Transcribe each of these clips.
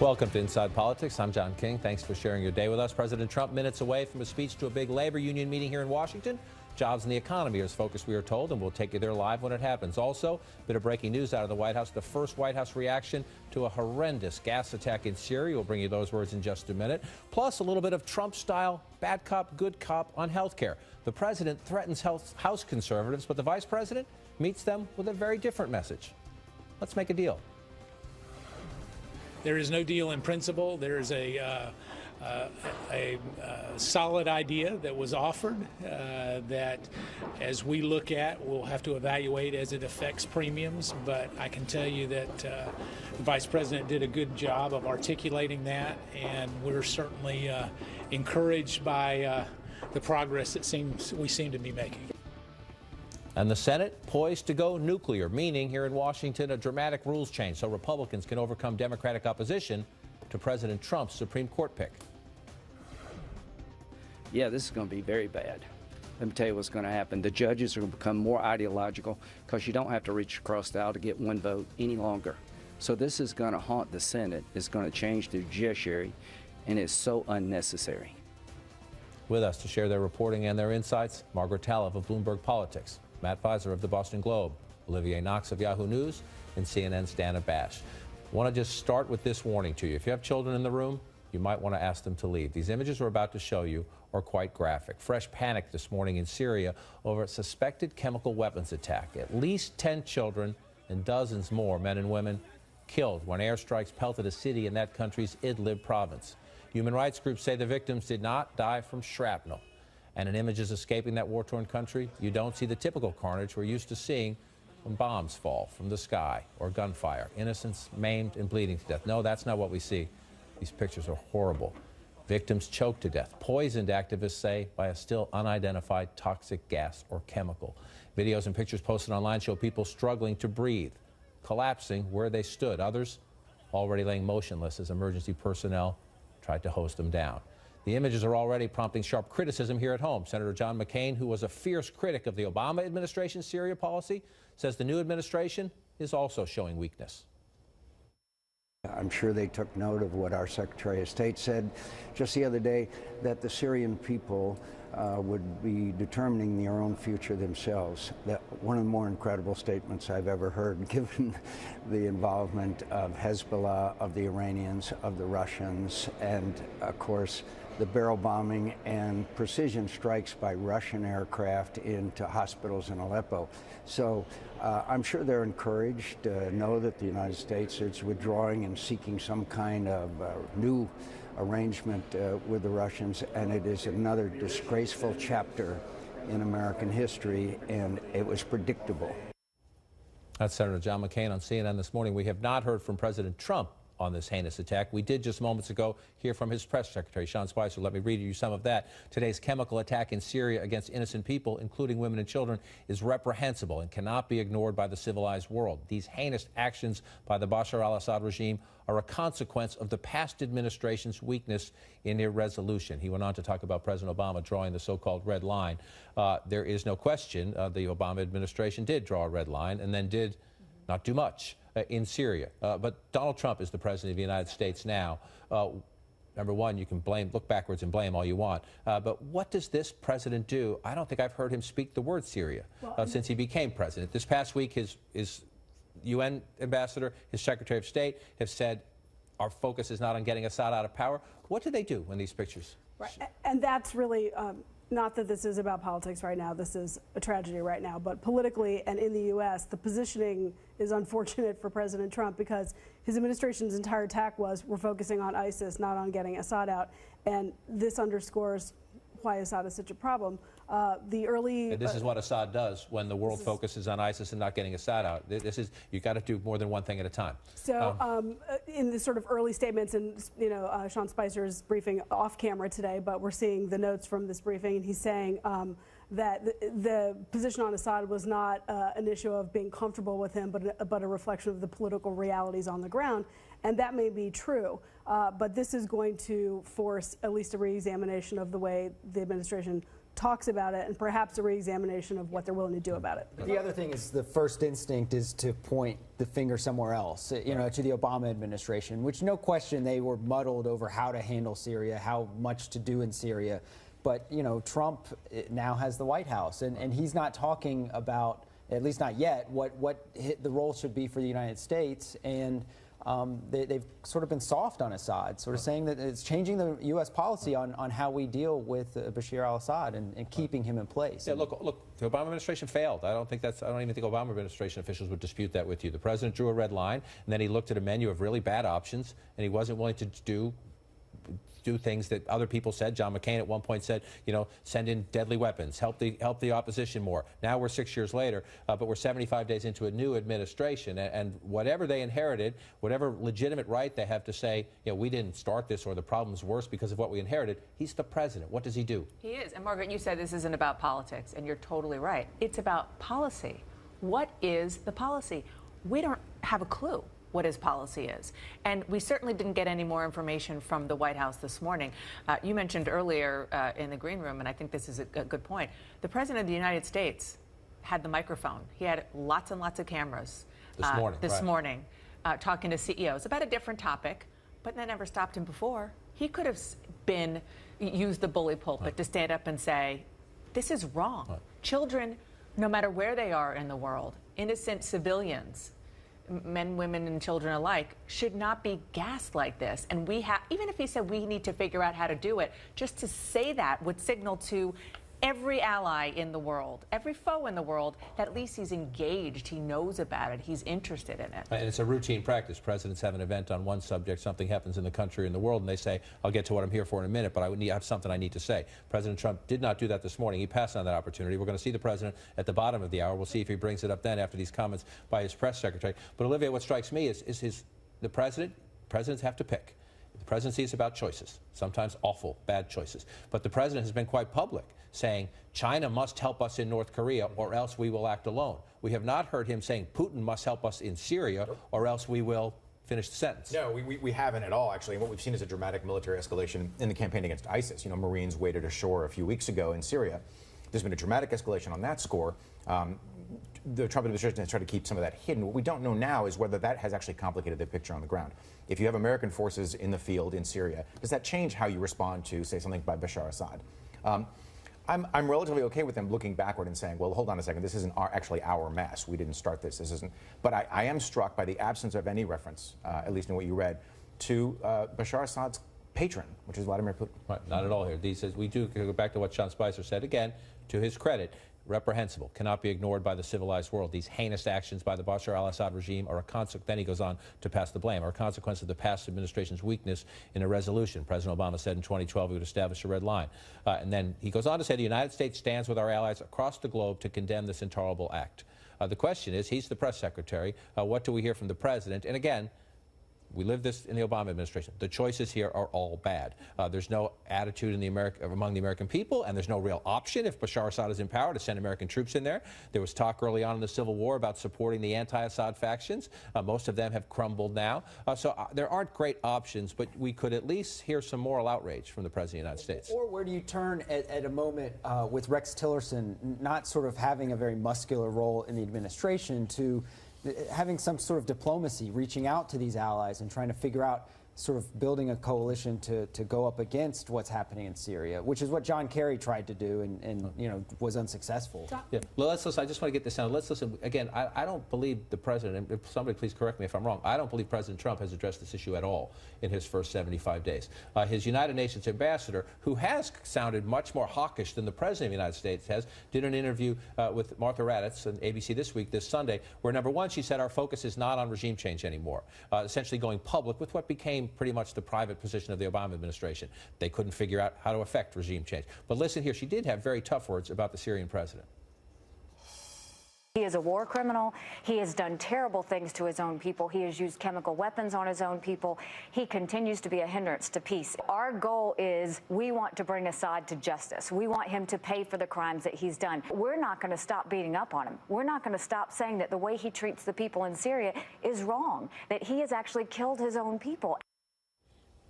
Welcome to Inside Politics. I'm John King. Thanks for sharing your day with us. President Trump minutes away from a speech to a big labor union meeting here in Washington. Jobs and the economy is focus, we are told, and we'll take you there live when it happens. Also, a bit of breaking news out of the White House. The first White House reaction to a horrendous gas attack in Syria. We'll bring you those words in just a minute. Plus, a little bit of Trump-style bad cop, good cop on health care. The president threatens House conservatives, but the vice president meets them with a very different message. Let's make a deal. There is no deal in principle. There is a solid idea that was offered that, as we look at, we'll have to evaluate as it affects premiums. But I can tell you that the Vice President did a good job of articulating that, and we're certainly encouraged by the progress that we seem to be making. And the Senate poised to go nuclear, meaning here in Washington a dramatic rules change so Republicans can overcome Democratic opposition to President Trump's Supreme Court pick. Yeah, this is going to be very bad. Let me tell you what's going to happen. The judges are going to become more ideological because you don't have to reach across the aisle to get one vote any longer. So this is going to haunt the Senate. It's going to change the judiciary, and it's so unnecessary. With us to share their reporting and their insights, Margaret Talev of Bloomberg Politics, Matt Pfizer of the Boston Globe, Olivier Knox of Yahoo News, and CNN's Dana Bash. I want to just start with this warning to you. If you have children in the room, you might want to ask them to leave. These images we're about to show you are quite graphic. Fresh panic this morning in Syria over a suspected chemical weapons attack. At least 10 children and dozens more, men and women, killed when airstrikes pelted a city in that country's Idlib province. Human rights groups say the victims did not die from shrapnel. And in images escaping that war-torn country, you don't see the typical carnage we're used to seeing when bombs fall from the sky or gunfire. Innocents maimed and bleeding to death. No, that's not what we see. These pictures are horrible. Victims choked to death, poisoned, activists say, by a still unidentified toxic gas or chemical. Videos and pictures posted online show people struggling to breathe, collapsing where they stood. Others already laying motionless as emergency personnel tried to hose them down. The images are already prompting sharp criticism here at home. Senator John McCain, who was a fierce critic of the Obama administration's Syria policy, says the new administration is also showing weakness. I'm sure they took note of what our Secretary of State said just the other day, that the Syrian people would be determining their own future themselves. That one of the more incredible statements I've ever heard, given the involvement of Hezbollah, of the Iranians, of the Russians, and of course the barrel bombing and precision strikes by Russian aircraft into hospitals in Aleppo. So I'm sure they're encouraged to know that the United States is withdrawing and seeking some kind of new arrangement with the Russians, and it is another disgraceful chapter in American history, and it was predictable. That's Senator John McCain on CNN this morning. We have not heard from President Trump on this heinous attack. We did just moments ago hear from his press secretary, Sean Spicer. Let me read you some of that. Today's chemical attack in Syria against innocent people, including women and children, is reprehensible and cannot be ignored by the civilized world. These heinous actions by the Bashar al-Assad regime are a consequence of the past administration's weakness in irresolution. He went on to talk about President Obama drawing the so-called red line. There is no question the Obama administration did draw a red line and then did not do much in Syria. But Donald Trump is the president of the United States now. Number one, you can look backwards and blame all you want. But what does this president do? I don't think I've heard him speak the word Syria since he became president. This past week, his UN ambassador, his Secretary of State have said our focus is not on getting Assad out of power. What do they do when these pictures? Right. And that's really not that this is about politics right now. This is a tragedy right now. But politically and in the U.S., the positioning is unfortunate for President Trump because his administration's entire attack was we're focusing on ISIS, not on getting Assad out. And this underscores why Assad is such a problem. This is what Assad does when the world focuses on ISIS and not getting Assad out. You've got to do more than one thing at a time. So in the sort of early statements, and Sean Spicer's briefing off camera today, but we're seeing the notes from this briefing, and he's saying that the position on Assad was not an issue of being comfortable with him, but a reflection of the political realities on the ground. And that may be true, but this is going to force at least a re-examination of the way the administration talks about it and perhaps a reexamination of what they're willing to do about it. The other thing is the first instinct is to point the finger somewhere else, you know, to the Obama administration, which no question they were muddled over how to handle Syria, how much to do in Syria. But, you know, Trump now has the White House, and he's not talking about, at least not yet, what the role should be for the United States. And they've sort of been soft on Assad, sort of saying that it's changing the U.S. policy on how we deal with Bashar al-Assad and keeping him in place. Yeah, look, the Obama administration failed. I don't even think Obama administration officials would dispute that with you. The president drew a red line, and then he looked at a menu of really bad options, and he wasn't willing to do things that other people said. John McCain at one point said, you know, send in deadly weapons, help the opposition more. Now we're 6 years later, but we're 75 days into a new administration, and whatever they inherited, whatever legitimate right they have to say, you know, we didn't start this or the problem's worse because of what we inherited, he's the president. What does he do? He is. And Margaret, you said this isn't about politics, and you're totally right. It's about policy. What is the policy? We don't have a clue what his policy is. And we certainly didn't get any more information from the White House this morning. You mentioned earlier in the green room, and I think this is a good point, the President of the United States had the microphone. He had lots and lots of cameras this morning talking to CEOs about a different topic, but that never stopped him before. He could have used the bully pulpit to stand up and say, this is wrong. Children, no matter where they are in the world, innocent civilians, men, women, and children alike, should not be gassed like this. And we have, even if he said we need to figure out how to do it, just to say that would signal to every ally in the world, every foe in the world, that at least he's engaged, he knows about it, he's interested in it. And it's a routine practice. Presidents have an event on one subject, something happens in the country or in the world, and they say, I'll get to what I'm here for in a minute, but I have something I need to say. President Trump did not do that this morning. He passed on that opportunity. We're going to see the president at the bottom of the hour. We'll see if he brings it up then after these comments by his press secretary. But Olivia, what strikes me is presidents have to pick. The presidency is about choices, sometimes awful, bad choices. But the president has been quite public, saying China must help us in North Korea or else we will act alone. We have not heard him saying Putin must help us in Syria or else we will finish the sentence. No, we haven't at all, actually. And what we've seen is a dramatic military escalation in the campaign against ISIS. You know, Marines waded ashore a few weeks ago in Syria. There's been a dramatic escalation on that score. The Trump administration has tried to keep some of that hidden. What we don't know now is whether that has actually complicated the picture on the ground. If you have American forces in the field in Syria, does that change how you respond to, say, something by Bashar Assad? I'm relatively okay with them looking backward and saying, well, hold on a second, this isn't actually our mess. We didn't start this. This isn't. But I am struck by the absence of any reference, at least in what you read, to Bashar Assad's patron, which is Vladimir Putin. Right, not at all here. He says, we do go back to what Sean Spicer said again, to his credit, reprehensible, cannot be ignored by the civilized world. These heinous actions by the Bashar al-Assad regime are a consequence, then he goes on to pass the blame, are a consequence of the past administration's weakness in a resolution. President Obama said in 2012 he would establish a red line. And then he goes on to say the United States stands with our allies across the globe to condemn this intolerable act. The question is, he's the press secretary, what do we hear from the president? And again, we lived this in the Obama administration. The choices here are all bad. There's no attitude among the American people, and there's no real option if Bashar Assad is in power to send American troops in there. There was talk early on in the Civil War about supporting the anti-Assad factions. Most of them have crumbled now. So there aren't great options, but we could at least hear some moral outrage from the President of the United States. Or where do you turn at a moment with Rex Tillerson not sort of having a very muscular role in the administration to having some sort of diplomacy, reaching out to these allies and trying to figure out sort of building a coalition to go up against what's happening in Syria, which is what John Kerry tried to do and you know, was unsuccessful. Yeah. Well, let's listen. I just want to get this down. Let's listen. Again, I don't believe the president, and if somebody please correct me if I'm wrong, I don't believe President Trump has addressed this issue at all in his first 75 days. His United Nations ambassador, who has sounded much more hawkish than the President of the United States has, did an interview with Martha Raddatz on ABC this Sunday, where number one, she said our focus is not on regime change anymore, essentially going public with what became pretty much the private position of the Obama administration. They couldn't figure out how to affect regime change. But listen here, she did have very tough words about the Syrian president. He is a war criminal. He has done terrible things to his own people. He has used chemical weapons on his own people. He continues to be a hindrance to peace. Our goal is we want to bring Assad to justice. We want him to pay for the crimes that he's done. We're not going to stop beating up on him. We're not going to stop saying that the way he treats the people in Syria is wrong, that he has actually killed his own people.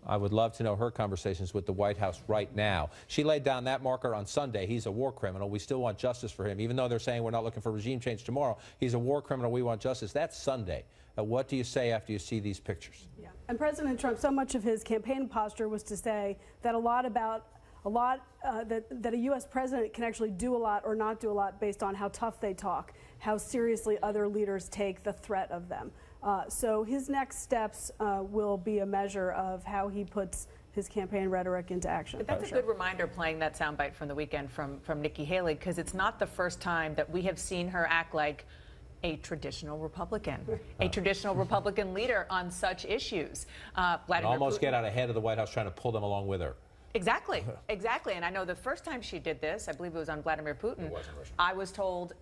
I would love to know her conversations with the White House right now. She laid down that marker on Sunday. He's a war criminal. We still want justice for him. Even though they're saying we're not looking for regime change tomorrow, he's a war criminal. We want justice. That's Sunday. What do you say after you see these pictures? Yeah. And President Trump, so much of his campaign posture was to say that that a U.S. president can actually do a lot or not do a lot based on how tough they talk, how seriously other leaders take the threat of them. So his next steps will be a measure of how he puts his campaign rhetoric into action. But that's a good reminder, playing that soundbite from the weekend from Nikki Haley, because it's not the first time that we have seen her act like a traditional Republican, a traditional Republican leader on such issues. Almost Putin, get out ahead of the White House, trying to pull them along with her. Exactly, exactly. And I know the first time she did this, I believe it was on Vladimir Putin, I was told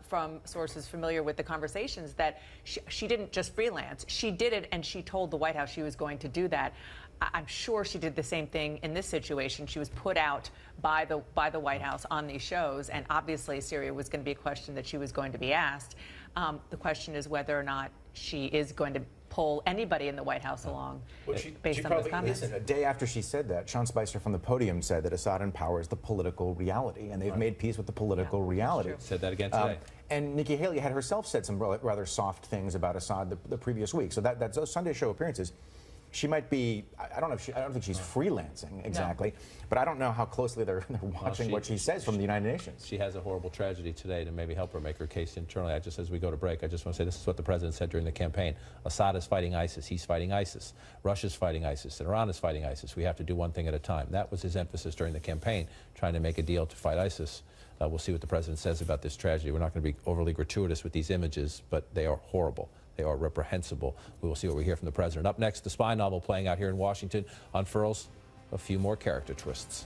from sources familiar with the conversations that she didn't just freelance. She did it, and she told the White House she was going to do that. I'm sure she did the same thing in this situation. She was put out by the White House on these shows, and obviously Syria was going to be a question that she was going to be asked. The question is whether or not she is going to pull anybody in the White House along based on those comments. Listen, a day after she said that, Sean Spicer from the podium said that Assad in power is the political reality, and they've made peace with the political reality. Said that again today. And Nikki Haley had herself said some rather soft things about Assad the previous week. So those Sunday show appearances, she might be, I don't think she's freelancing exactly, but I don't know how closely they're watching what she says from the United Nations. She has a horrible tragedy today to maybe help her make her case internally. As we go to break, I just want to say this is what the president said during the campaign. Assad is fighting ISIS. He's fighting ISIS. Russia's fighting ISIS. And Iran is fighting ISIS. We have to do one thing at a time. That was his emphasis during the campaign, trying to make a deal to fight ISIS. We'll see what the president says about this tragedy. We're not going to be overly gratuitous with these images, but they are horrible. They are reprehensible. We will see what we hear from the president. Up next, the spy novel playing out here in Washington unfurls a few more character twists.